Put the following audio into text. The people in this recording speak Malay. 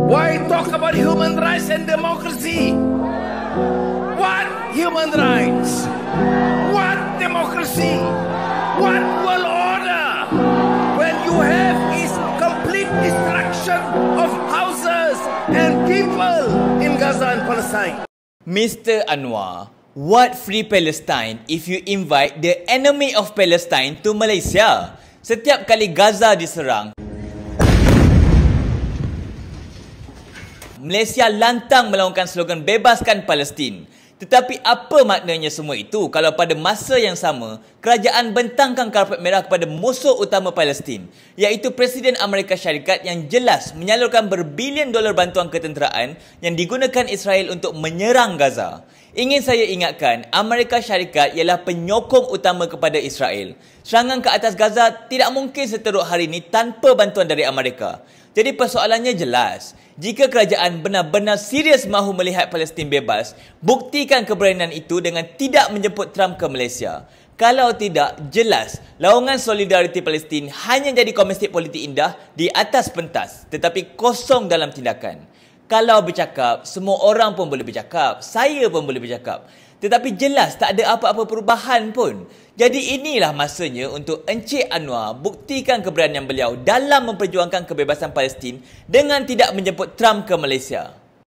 Why talk about human rights and democracy? What human rights? What democracy? What world order? When you have is complete destruction of houses and people in Gaza and Palestine. Mr. Anwar, what free Palestine if you invite the enemy of Palestine to Malaysia? Setiap kali Gaza diserang, Malaysia lantang melaungkan slogan bebaskan Palestin. Tetapi apa maknanya semua itu kalau pada masa yang sama, kerajaan bentangkan karpet merah kepada musuh utama Palestin, iaitu Presiden Amerika Syarikat yang jelas menyalurkan berbilion dolar bantuan ketenteraan yang digunakan Israel untuk menyerang Gaza. Ingin saya ingatkan, Amerika Syarikat ialah penyokong utama kepada Israel. Serangan ke atas Gaza tidak mungkin seteruk hari ini tanpa bantuan dari Amerika. Jadi persoalannya jelas. Jika kerajaan benar-benar serius mahu melihat Palestin bebas, buktikan keberanian itu dengan tidak menjemput Trump ke Malaysia. Kalau tidak, jelas laungan solidariti Palestin hanya jadi komestik politik indah di atas pentas, tetapi kosong dalam tindakan. Kalau bercakap, semua orang pun boleh bercakap. Saya pun boleh bercakap. Tetapi jelas tak ada apa-apa perubahan pun. Jadi inilah masanya untuk Encik Anwar buktikan keberanian beliau dalam memperjuangkan kebebasan Palestin dengan tidak menjemput Trump ke Malaysia.